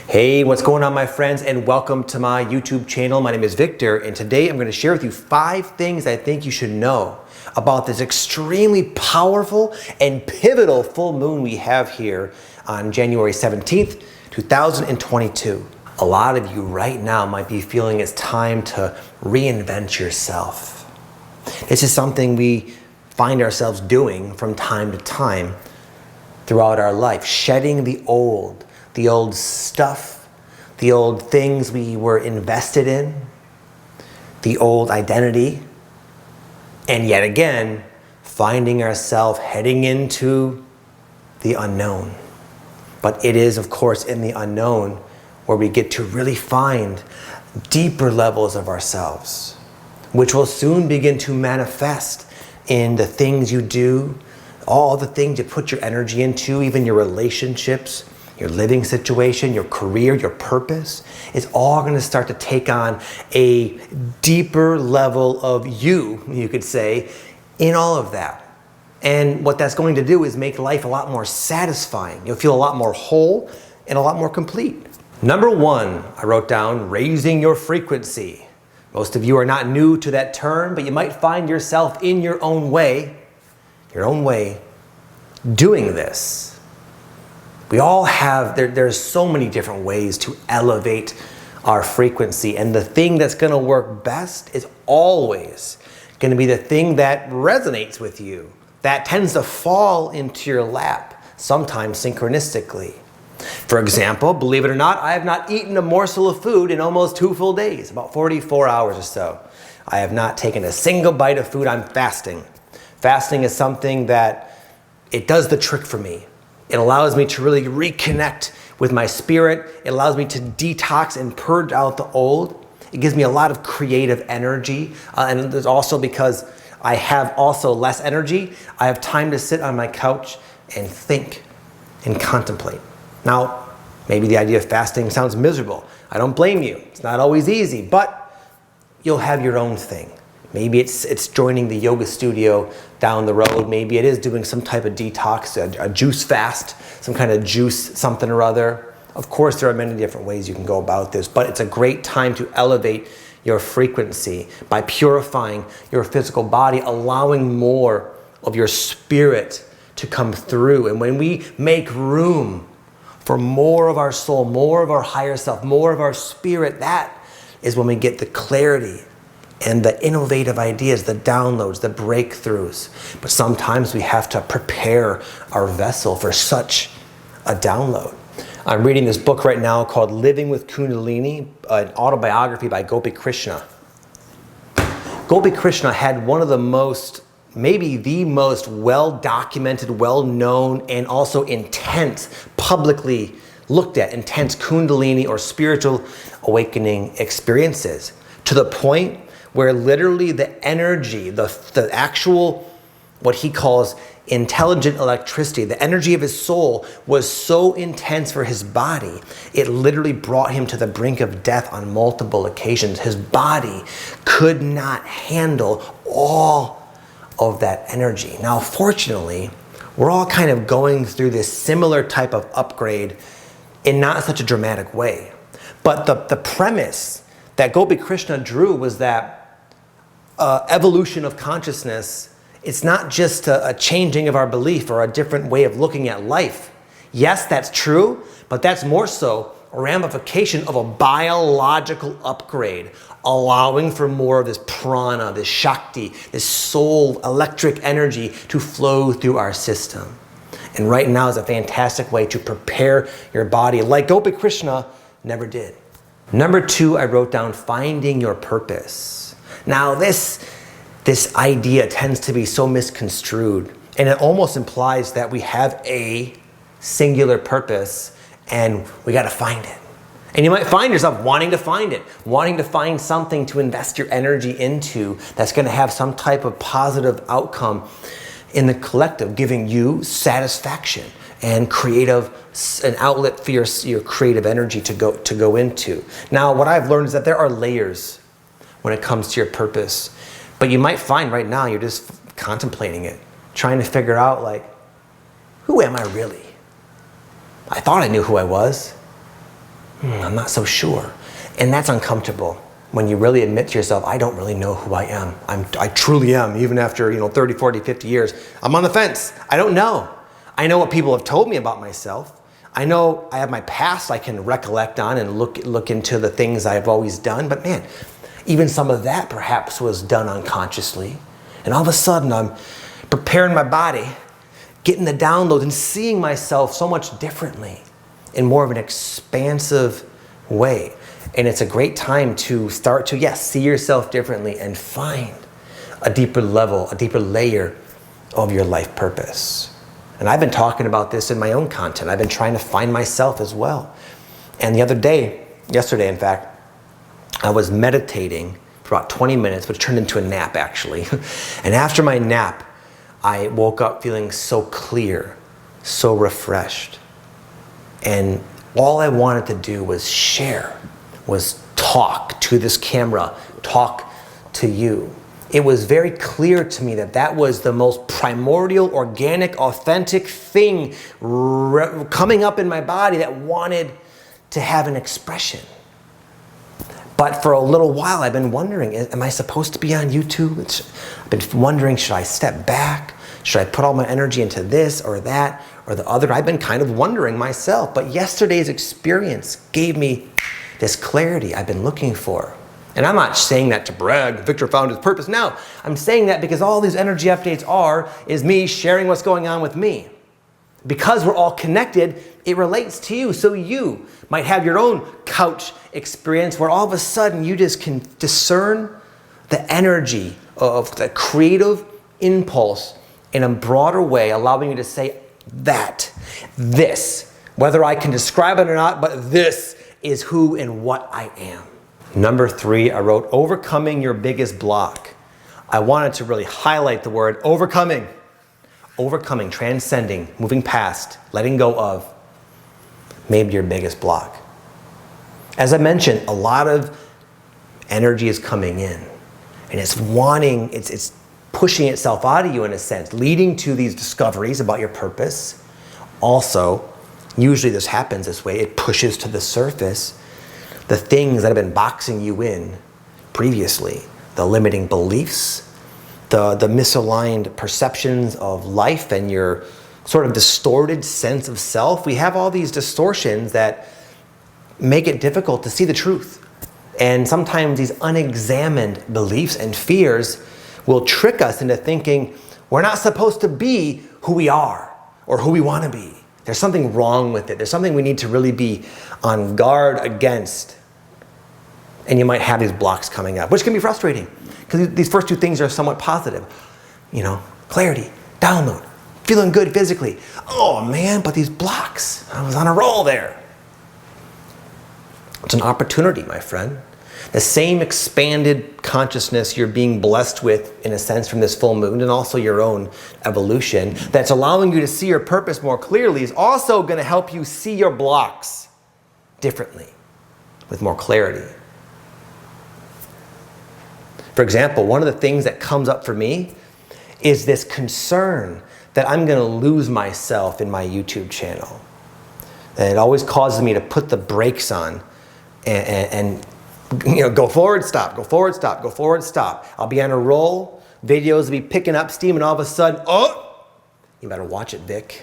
Hey, what's going on, my friends, and welcome to my YouTube channel. My name is Victor, and today I'm going to share with you 5 things I think you should know about this extremely powerful and pivotal full moon we have here on January 17th, 2022. A lot of you right now might be feeling it's time to reinvent yourself. This is something we find ourselves doing from time to time throughout our life, shedding the old stuff, the old things we were invested in, the old identity, and yet again, finding ourselves heading into the unknown. But it is, of course, in the unknown where we get to really find deeper levels of ourselves, which will soon begin to manifest in the things you do, all the things you put your energy into, even your relationships, your living situation, your career, your purpose. It's all going to start to take on a deeper level of you could say, in all of that. And what that's going to do is make life a lot more satisfying. You'll feel a lot more whole and a lot more complete. Number 1, I wrote down raising your frequency. Most of you are not new to that term, but you might find yourself in your own way doing this. We all have, there's so many different ways to elevate our frequency, and the thing that's going to work best is always going to be the thing that resonates with you, that tends to fall into your lap, sometimes synchronistically. For example, believe it or not, I have not eaten a morsel of food in almost 2 full days, about 44 hours or so. I have not taken a single bite of food. I'm fasting. Fasting is something that it does the trick for me. It allows me to really reconnect with my spirit. It allows me to detox and purge out the old. It gives me a lot of creative energy. And there's also, because I have also less energy, I have time to sit on my couch and think and contemplate. Now, maybe the idea of fasting sounds miserable. I don't blame you. It's not always easy, but you'll have your own thing. Maybe it's joining the yoga studio down the road. Maybe it is doing some type of detox, a juice fast, some kind of juice something or other. Of course, there are many different ways you can go about this, but it's a great time to elevate your frequency by purifying your physical body, allowing more of your spirit to come through. And when we make room for more of our soul, more of our higher self, more of our spirit, that is when we get the clarity and the innovative ideas, the downloads, the breakthroughs. But sometimes we have to prepare our vessel for such a download. I'm reading this book right now called Living with Kundalini, an autobiography by Gopi Krishna. Gopi Krishna had one of the most, maybe the most well-documented, well-known, and also intense, publicly looked at, intense Kundalini or spiritual awakening experiences, to the point where literally the energy, the actual, what he calls intelligent electricity, the energy of his soul was so intense for his body, it literally brought him to the brink of death on multiple occasions. His body could not handle all of that energy. Now, fortunately, we're all kind of going through this similar type of upgrade in not such a dramatic way. But the premise that Gopi Krishna drew was that evolution of consciousness, it's not just a changing of our belief or a different way of looking at life. Yes, that's true, but that's more so a ramification of a biological upgrade, allowing for more of this prana, this shakti, this soul electric energy to flow through our system. And right now is a fantastic way to prepare your body like Gopi Krishna never did. Number 2, I wrote down finding your purpose. Now this idea tends to be so misconstrued, and it almost implies that we have a singular purpose and we got to find it. And you might find yourself wanting to find it, wanting to find something to invest your energy into that's going to have some type of positive outcome in the collective, giving you satisfaction and an outlet for your creative energy to go into. Now, what I've learned is that there are layers when it comes to your purpose. But you might find right now you're just contemplating it, trying to figure out, like, who am I really? I thought I knew who I was. I'm not so sure. And that's uncomfortable when you really admit to yourself, I don't really know who I am. I truly am, even after 30, 40, 50 years. I'm on the fence. I don't know. I know what people have told me about myself. I know I have my past I can recollect on and look into the things I've always done. But man, even some of that perhaps was done unconsciously. And all of a sudden I'm preparing my body, getting the downloads and seeing myself so much differently in more of an expansive way. And it's a great time to start to, yes, see yourself differently and find a deeper level, a deeper layer of your life purpose. And I've been talking about this in my own content. I've been trying to find myself as well. And the other day, yesterday in fact, I was meditating for about 20 minutes, which turned into a nap actually. And after my nap, I woke up feeling so clear, so refreshed. And all I wanted to do was share, was talk to this camera, talk to you. It was very clear to me that that was the most primordial, organic, authentic thing coming up in my body that wanted to have an expression. But for a little while, I've been wondering, am I supposed to be on YouTube? I've been wondering, should I step back? Should I put all my energy into this or that or the other? I've been kind of wondering myself, but yesterday's experience gave me this clarity I've been looking for. And I'm not saying that to brag, Victor found his purpose. No, I'm saying that because all these energy updates is me sharing what's going on with me. Because we're all connected, it relates to you. So you might have your own couch experience where all of a sudden you just can discern the energy of the creative impulse in a broader way, allowing you to say this, whether I can describe it or not, but this is who and what I am. Number 3, I wrote overcoming your biggest block. I wanted to really highlight the word overcoming. Overcoming, transcending, moving past, letting go of maybe your biggest block. As I mentioned, a lot of energy is coming in and it's pushing itself out of you in a sense, leading to these discoveries about your purpose. Also, usually this happens this way, it pushes to the surface the things that have been boxing you in previously, the limiting beliefs, the misaligned perceptions of life and your sort of distorted sense of self. We have all these distortions that make it difficult to see the truth. And sometimes these unexamined beliefs and fears will trick us into thinking we're not supposed to be who we are or who we want to be. There's something wrong with it. There's something we need to really be on guard against. And you might have these blocks coming up, which can be frustrating because these first two things are somewhat positive. Clarity, download, feeling good physically. Oh man, but these blocks, I was on a roll there. It's an opportunity, my friend. The same expanded consciousness you're being blessed with, in a sense, from this full moon and also your own evolution that's allowing you to see your purpose more clearly is also going to help you see your blocks differently, with more clarity. For example, one of the things that comes up for me is this concern that I'm going to lose myself in my YouTube channel. And it always causes me to put the brakes on and go forward, stop, go forward, stop, go forward, stop. I'll be on a roll, videos will be picking up steam, and all of a sudden, you better watch it, Vic.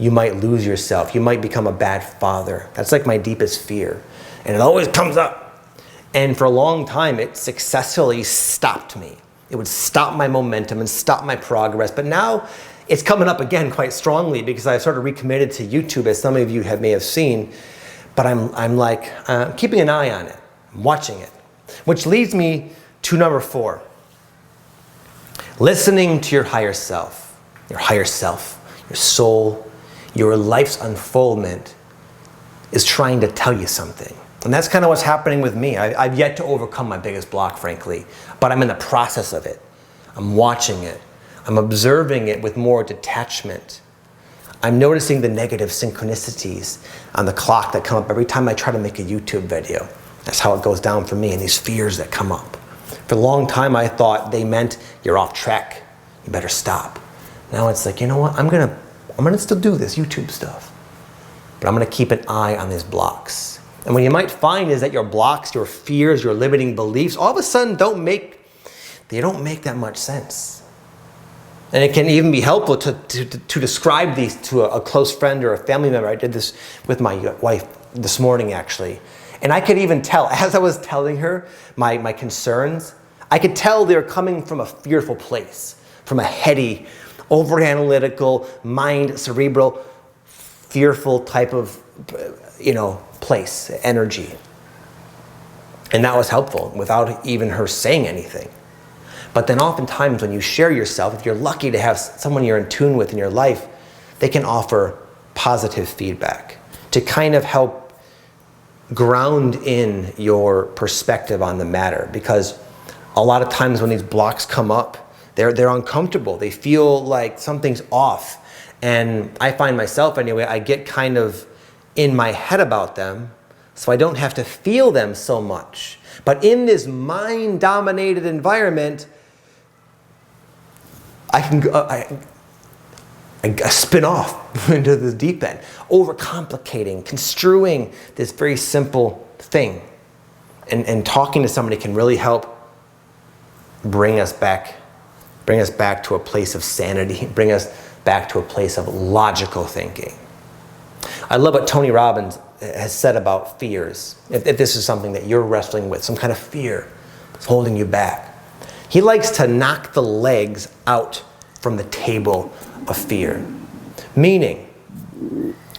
You might lose yourself. You might become a bad father. That's like my deepest fear. And it always comes up. And for a long time, it successfully stopped me. It would stop my momentum and stop my progress. But now it's coming up again quite strongly because I've sort of recommitted to YouTube, as some of you may have seen. But I'm keeping an eye on it. I'm watching it. Which leads me to number 4. Listening to your higher self. Your soul, your life's unfoldment is trying to tell you something. And that's kind of what's happening with me. I've yet to overcome my biggest block, frankly, but I'm in the process of it. I'm watching it. I'm observing it with more detachment. I'm noticing the negative synchronicities on the clock that come up every time I try to make a YouTube video. That's how it goes down for me, and these fears that come up. For a long time, I thought they meant you're off track. You better stop. Now it's like, you know what? I'm gonna still do this YouTube stuff, but I'm gonna keep an eye on these blocks. And what you might find is that your blocks, your fears, your limiting beliefs, all of a sudden don't make that much sense. And it can even be helpful to describe these to a close friend or a family member. I did this with my wife this morning, actually. And I could even tell, as I was telling her my concerns, I could tell they're coming from a fearful place, from a heady, over-analytical, mind, cerebral, fearful type of, place, energy. And that was helpful without even her saying anything. But then oftentimes when you share yourself, if you're lucky to have someone you're in tune with in your life, they can offer positive feedback to kind of help ground in your perspective on the matter. Because a lot of times when these blocks come up, they're uncomfortable. They feel like something's off. And I find myself anyway, I get kind of in my head about them, so I don't have to feel them so much. But in this mind-dominated environment, I can go, I spin off into the deep end, overcomplicating, construing this very simple thing. And talking to somebody can really help bring us back to a place of sanity, bring us back to a place of logical thinking. I love what Tony Robbins has said about fears. If this is something that you're wrestling with, some kind of fear is holding you back. He likes to knock the legs out from the table of fear. Meaning,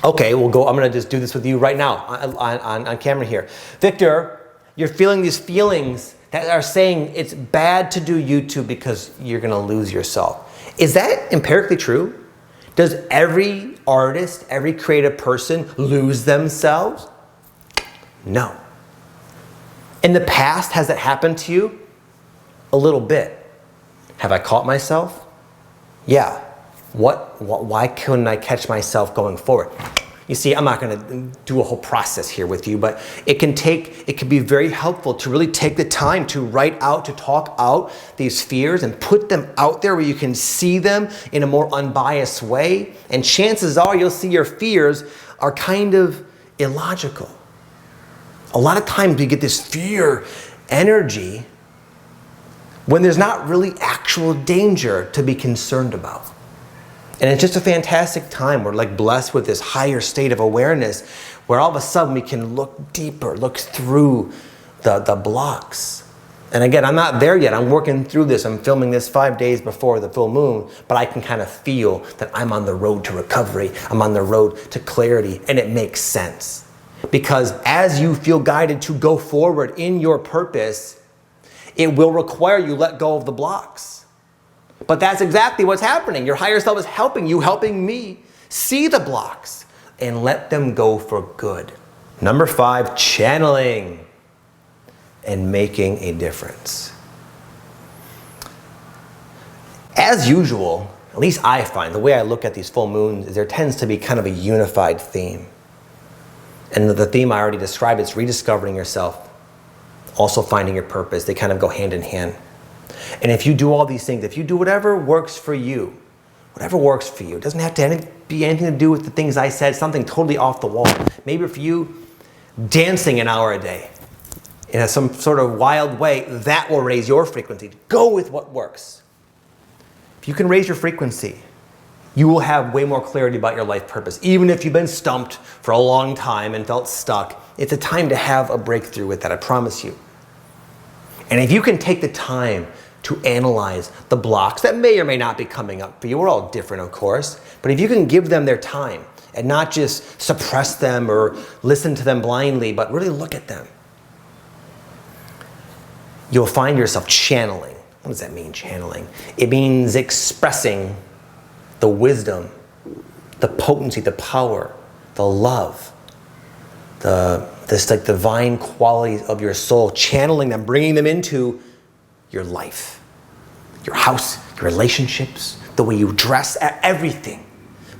okay, I'm gonna just do this with you right now on camera here. Victor, you're feeling these feelings that are saying it's bad to do YouTube because you're gonna lose yourself. Is that empirically true? Does every artist, every creative person lose themselves? No. In the past, has that happened to you? A little bit. Have I caught myself? Yeah. Why couldn't I catch myself going forward? You see, I'm not gonna do a whole process here with you, but it can be very helpful to really take the time to write out, to talk out these fears and put them out there where you can see them in a more unbiased way. And chances are you'll see your fears are kind of illogical. A lot of times we get this fear energy when there's not really actual danger to be concerned about. And it's just a fantastic time. We're like blessed with this higher state of awareness where all of a sudden we can look deeper, look through the blocks. And again, I'm not there yet. I'm working through this. I'm filming this 5 days before the full moon, but I can kind of feel that I'm on the road to recovery. I'm on the road to clarity, and it makes sense. Because as you feel guided to go forward in your purpose, it will require you let go of the blocks. But that's exactly what's happening. Your higher self is helping you, helping me see the blocks and let them go for good. Number 5, channeling and making a difference. As usual, at least I find, the way I look at these full moons is there tends to be kind of a unified theme. And the theme I already described is rediscovering yourself, also finding your purpose. They kind of go hand in hand. And if you do all these things, if you do whatever works for you, it doesn't have to be anything to do with the things I said, something totally off the wall. Maybe for you, dancing an hour a day in some sort of wild way, that will raise your frequency. Go with what works. If you can raise your frequency, you will have way more clarity about your life purpose. Even if you've been stumped for a long time and felt stuck, it's a time to have a breakthrough with that, I promise you. And if you can take the time to analyze the blocks that may or may not be coming up for you, we're all different, of course, but if you can give them their time and not just suppress them or listen to them blindly, but really look at them, you'll find yourself channeling. What does that mean, channeling? It means expressing the wisdom, the potency, the power, the love, this like divine qualities of your soul, channeling them, bringing them into your life, your house, your relationships, the way you dress, everything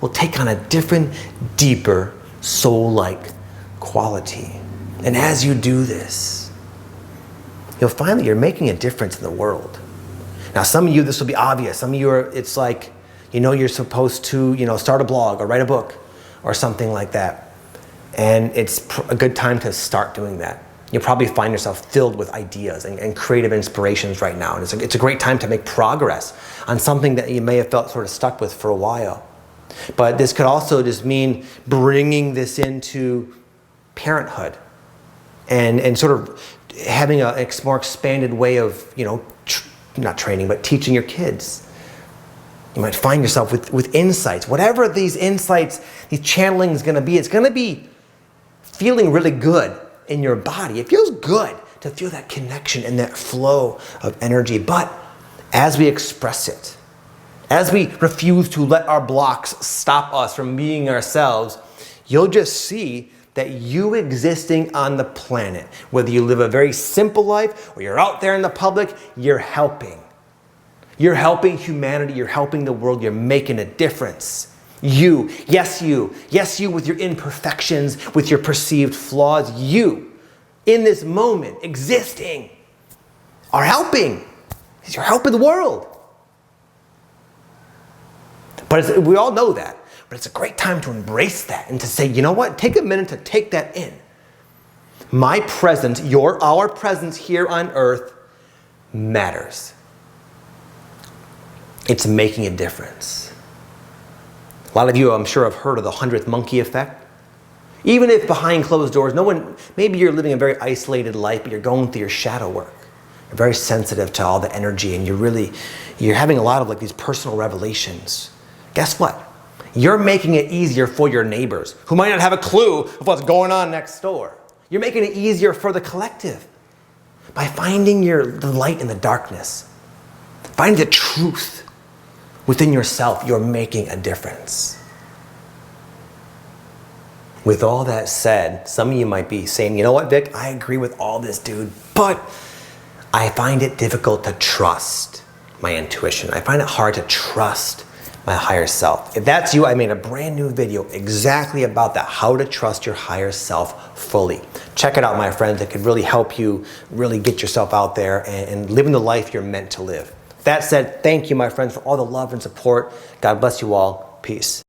will take on a different, deeper, soul-like quality. And as you do this, you'll find that you're making a difference in the world. Now, some of you, this will be obvious. Some of you it's like, you're supposed to, start a blog or write a book or something like that. And it's a good time to start doing that. You'll probably find yourself filled with ideas and creative inspirations right now. And it's a great time to make progress on something that you may have felt sort of stuck with for a while. But this could also just mean bringing this into parenthood and sort of having a more expanded way of, not training, but teaching your kids. You might find yourself with insights. Whatever these insights, these channeling is going to be, it's going to be feeling really good in your body. It feels good to feel that connection and that flow of energy. But as we express it, as we refuse to let our blocks stop us from being ourselves, you'll just see that you existing on the planet, whether you live a very simple life or you're out there in the public, you're helping. You're helping humanity, you're helping the world, you're making a difference. You with your imperfections, with your perceived flaws, you, in this moment, existing, are helping. You're helping the world. But we all know that. But it's a great time to embrace that and to say, you know what? Take a minute to take that in. My presence, our presence here on earth matters. It's making a difference. A lot of you, I'm sure, have heard of the 100th monkey effect. Even if behind closed doors, maybe you're living a very isolated life, but you're going through your shadow work. You're very sensitive to all the energy, and you're having a lot of these personal revelations. Guess what? You're making it easier for your neighbors who might not have a clue of what's going on next door. You're making it easier for the collective by finding the light in the darkness. Finding the truth within yourself. You're making a difference. With all that said, some of you might be saying, you know what, Vic, I agree with all this, dude, but I find it difficult to trust my intuition. I find it hard to trust my higher self. If that's you, I made a brand new video exactly about that, how to trust your higher self fully. Check it out, my friends. It could really help you really get yourself out there and living the life you're meant to live. That said, thank you, my friends, for all the love and support. God bless you all. Peace.